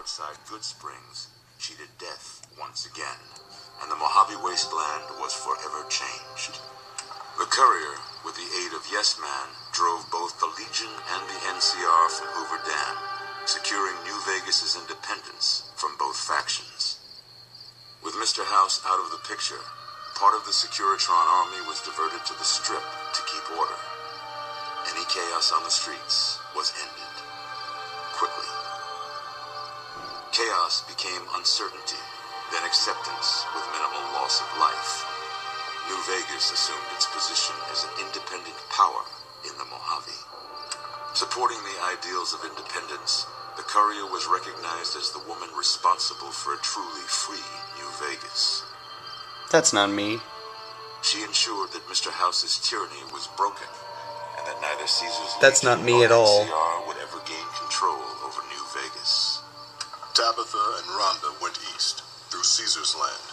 outside Good Springs cheated death once again, and the Mojave wasteland was forever changed. The courier, with the aid of Yes Man, drove both the Legion and the NCR from Hoover Dam, securing New Vegas's independence from both factions. With Mr. House out of the picture, part of the Securitron army was diverted to the Strip to keep order. Any chaos on the streets was ended quickly. Chaos became uncertainty, then acceptance with minimal loss of life. New Vegas assumed its position as an independent power in the Mojave. Supporting the ideals of independence, the courier was recognized as the woman responsible for a truly free New Vegas. That's not me. She ensured that Mr. House's tyranny was broken, and that neither Caesar's That's Legion not me nor at all. NCR would ever gain control over New Vegas. Tabitha and Rhonda went east, through Caesar's land.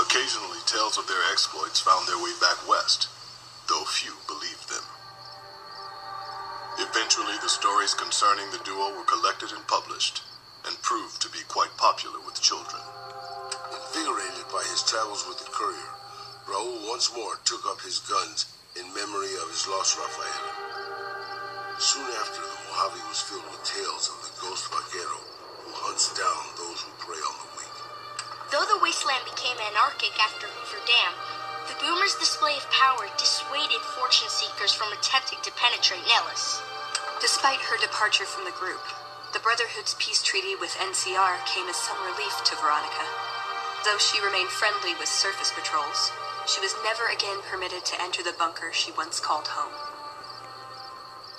Occasionally, tales of their exploits found their way back west, though few believed them. Eventually, the stories concerning the duo were collected and published, and proved to be quite popular with children. Invigorated by his travels with the courier, Raul once more took up his guns in memory of his lost Rafaela. Soon after, the Mojave was filled with tales of the ghost vaquero who hunts down those who prey on the weak. Though the wasteland became anarchic after Hoover Dam, the Boomers' display of power dissuaded fortune seekers from attempting to penetrate Nellis. Despite her departure from the group, the Brotherhood's peace treaty with NCR came as some relief to Veronica. Though she remained friendly with surface patrols, she was never again permitted to enter the bunker she once called home.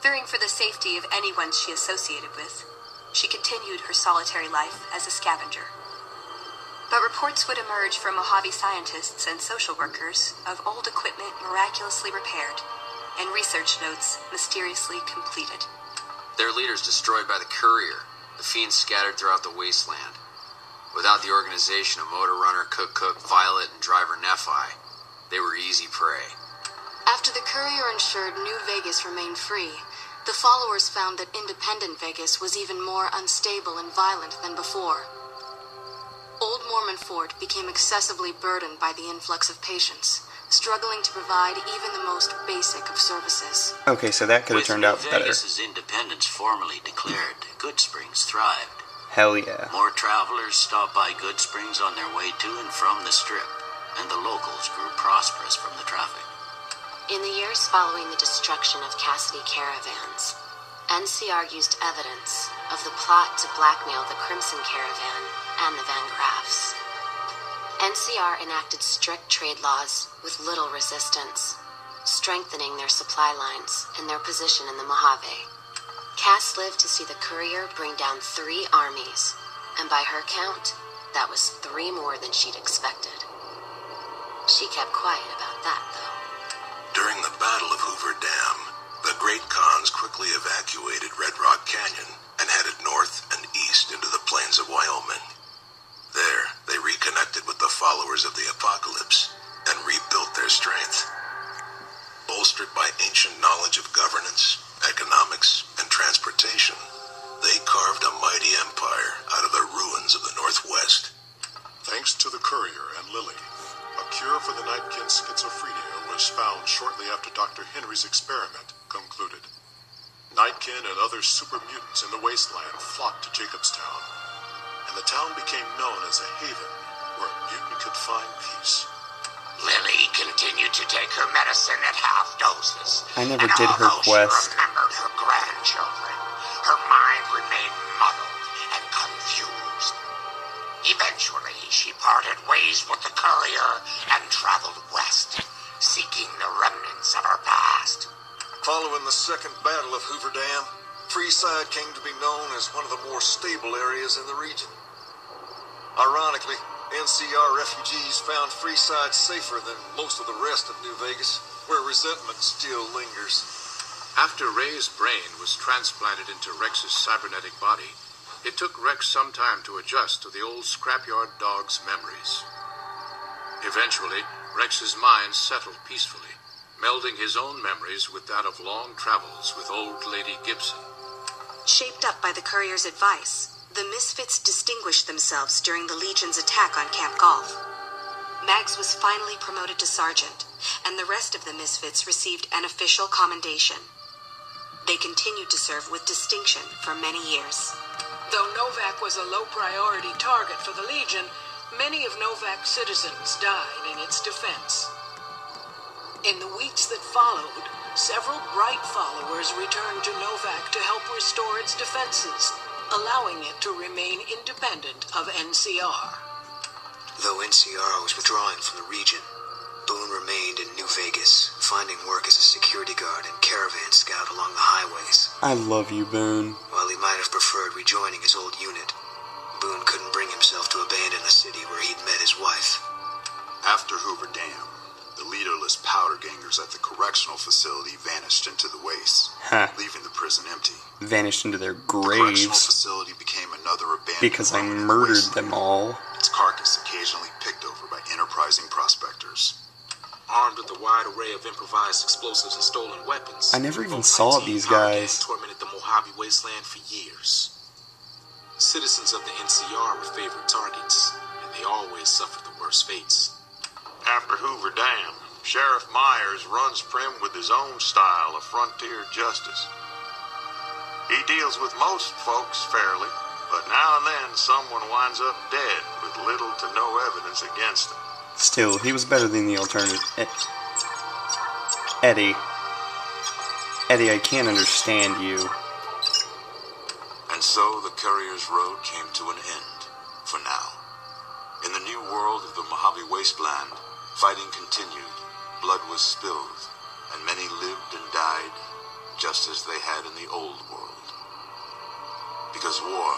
Fearing for the safety of anyone she associated with, she continued her solitary life as a scavenger. But reports would emerge from Mojave scientists and social workers of old equipment miraculously repaired, and research notes mysteriously completed. Their leaders destroyed by the courier, the fiends scattered throughout the wasteland. Without the organization of Motor Runner, Cook, Violet, and Driver Nephi, they were easy prey. After the courier ensured New Vegas remained free, the followers found that independent Vegas was even more unstable and violent than before. Old Mormon Fort became excessively burdened by the influx of patients, struggling to provide even the most basic of services. Okay, so that could have turned out better. With Vegas's independence formally declared, Good Springs thrived. Hell yeah. More travelers stopped by Good Springs on their way to and from the Strip, and the locals grew prosperous from the traffic. In the years following the destruction of Cassidy caravans, NCR used evidence of the plot to blackmail the Crimson Caravan and the Van Graffs. NCR enacted strict trade laws with little resistance, strengthening their supply lines and their position in the Mojave. Cass lived to see the courier bring down 3 armies, and by her count, that was 3 more than she'd expected. She kept quiet about that, though. During the Battle of Hoover Dam, the Great Khans quickly evacuated Red Rock Canyon and headed north and east into the plains of Wyoming. There, they reconnected with the followers of the Apocalypse and rebuilt their strength. Bolstered by ancient knowledge of governance, economics, and transportation, they carved a mighty empire out of the ruins of the Northwest. Thanks to the courier and Lily, a cure for the Nightkin's schizophrenia was found shortly after Dr. Henry's experiment concluded. Nightkin and other super mutants in the wasteland flocked to Jacobstown, and the town became known as a haven where a mutant could find peace. Lily continued to take her medicine at half doses. I never did her quest. She remembered her grandchildren. Her mind remained muddled and confused. Eventually, she parted ways with the courier and traveled west, seeking the remnants of her past. Following the Second Battle of Hoover Dam, Freeside came to be known as one of the more stable areas in the region. Ironically, NCR refugees found Freeside safer than most of the rest of New Vegas, where resentment still lingers. After Ray's brain was transplanted into Rex's cybernetic body, it took Rex some time to adjust to the old scrapyard dog's memories. Eventually, Rex's mind settled peacefully, melding his own memories with that of long travels with old Lady Gibson. Shaped up by the courier's advice, The Misfits distinguished themselves during the Legion's attack on Camp Golf. Mags was finally promoted to sergeant, and the rest of the Misfits received an official commendation. They continued to serve with distinction for many years. Though Novak was a low-priority target for the Legion, many of Novak's citizens died in its defense. In the weeks that followed, several bright followers returned to Novak to help restore its defenses, allowing it to remain independent of NCR. Though NCR was withdrawing from the region, Boone remained in New Vegas, finding work as a security guard and caravan scout along the highways. I love you, Boone. While he might have preferred rejoining his old unit, Boone couldn't bring himself to abandon the city where he'd met his wife. After Hoover Dam, the leaderless powder gangers at the correctional facility vanished into the wastes, leaving the prison empty. Vanished into their The correctional graves facility became another abandoned because I ruin in the murdered wasteland, them all. its carcass occasionally picked over by enterprising prospectors. Armed with a wide array of improvised explosives and stolen weapons, I never even saw these guys. tormented the Mojave Wasteland for years. Citizens of the NCR were favored targets, and they always suffered the worst fates. After Hoover Dam, Sheriff Myers runs Prim with his own style of frontier justice. He deals with most folks fairly, but now and then someone winds up dead with little to no evidence against them. Still, he was better than the alternative. Eddie, I can't understand you. And so the Courier's road came to an end, for now. In the new world of the Mojave Wasteland, fighting continued, blood was spilled, and many lived and died just as they had in the old world. Because war